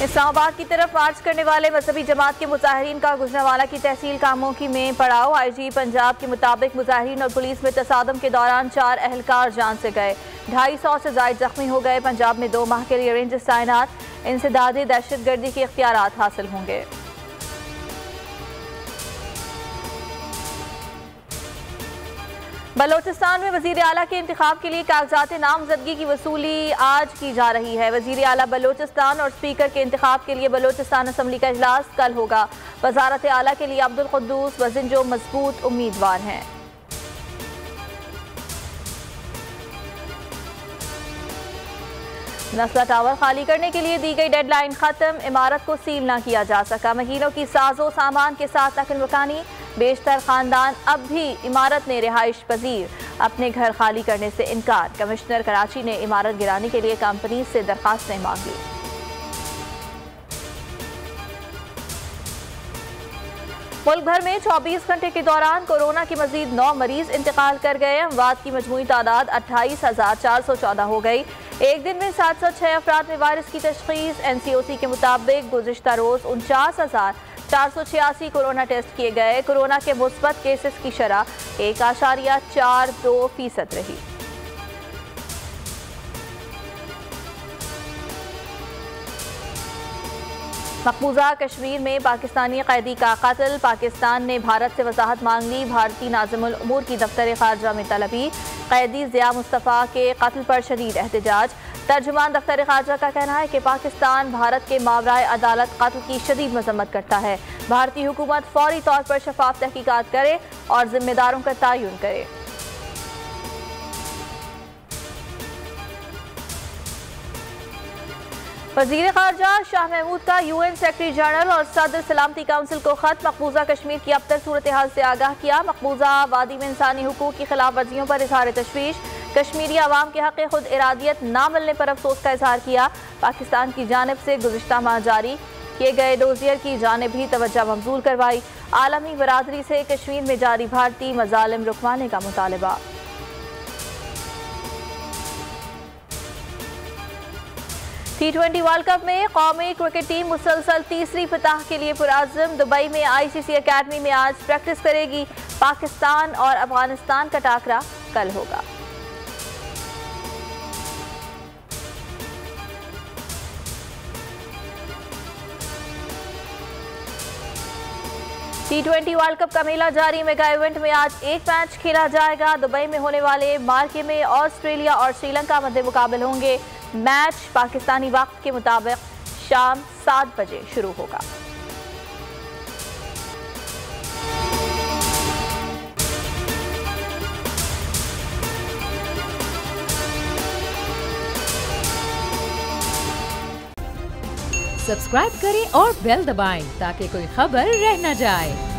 इस्लामाबाद की तरफ मार्च करने वाले मजहबी जमात के मुजाहिरीन का गुजरांवाला की तहसील कामों में पड़ाव। आईजी पंजाब के मुताबिक मुजाहिरीन और पुलिस में तसादम के दौरान 4 अहलकार जान से गए, 250 से जायद जख्मी हो गए। पंजाब में 2 माह के लिए रेंजर्स तैनात, इंसदादी दहशतगर्दी के इख्तियारात हासिल होंगे। बलोचिस्तान में वजीर आला के इंतखाब के लिए कागजात नामजदगी की वसूली आज की जा रही है। वजीर आला बलोचिस्तान और स्पीकर के इंतखाब के लिए बलोचिस्तान असम्बली का इजलास कल होगा। वजारत आला के लिए अब्दुल कुद्दूस वजिंजो मजबूत उम्मीदवार हैं। नस्ला टावर खाली करने के लिए दी गई डेडलाइन खत्म, इमारत को सील न किया जा सका। महीनों की साजो सामान के साथ नकल मकानी, बेशतर खानदान अब भी इमारत में रिहाइश पजीर, अपने घर खाली करने से इनकार। कमिश्नर कराची ने इमारत गिराने के लिए कंपनी से दरखास्तें मांग ली। मुल्क भर में 24 घंटे के दौरान कोरोना के मजीद 9 मरीज इंतकाल कर गए। अमवात की मजमूई तादाद 28,414 हो गई। एक दिन में 706 अफराद में वायरस की तशखीस। NCOC के मुताबिक गुज़िश्ता रोज 49,486 कोरोना टेस्ट किए गए। कोरोना के मुस्बत केसेस की शरह 1.42% रही। मकबूजा कश्मीर में पाकिस्तानी कैदी का कत्ल, पाकिस्तान ने भारत से वजाहत मांग ली। भारतीय नाज़िमुल उमूर की दफ्तर खारजा में तलबी, कैदी ज़िया मुस्तफ़ा के कत्ल पर शदीद एहतजाज। तर्जुमान दफ्तर खारजा का कहना है कि पाकिस्तान भारत के मावराए अदालत कत्ल की शदीद मजम्मत करता है। भारतीय हुकूमत फौरी तौर पर शफाफ तहकीकात करे और जिम्मेदारों का तयन करे। वज़ीर ख़ारजा शाह महमूद का UN सेक्रेटरी जनरल और सदर सलामती काउंसिल को खत, मकबूजा कश्मीर की अबतर सूरत हाल से आगाह किया। मकबूजा वादी में इंसानी हुकूक की खिलाफ वर्जियों पर इजहार तशवीश, कश्मीरी अवाम के हक़ खुद इरादियत ना मिलने पर अफसोस का इजहार किया। पाकिस्तान की जानिब से गुज़िश्ता माह जारी किए गए डोजियर की जानिब भी तवज्जो मबजूल करवाई। आलमी बरादरी से कश्मीर में जारी भारतीय मजालिम रुकवाने का मुतालबा। T20 वर्ल्ड कप में कौमी क्रिकेट टीम मुसलसल तीसरी फतह के लिए पुरअज़्म। दुबई में ICC अकेडमी में आज प्रैक्टिस करेगी। पाकिस्तान और अफगानिस्तान का टाकरा कल होगा। T20 वर्ल्ड कप का मेला जारी। मेगा इवेंट में आज एक मैच खेला जाएगा। दुबई में होने वाले मार्के में ऑस्ट्रेलिया और श्रीलंका मध्य मुकाबले होंगे। मैच पाकिस्तानी वक्त के मुताबिक शाम 7 बजे शुरू होगा। सब्सक्राइब करें और बेल दबाएं ताकि कोई खबर रह न जाए।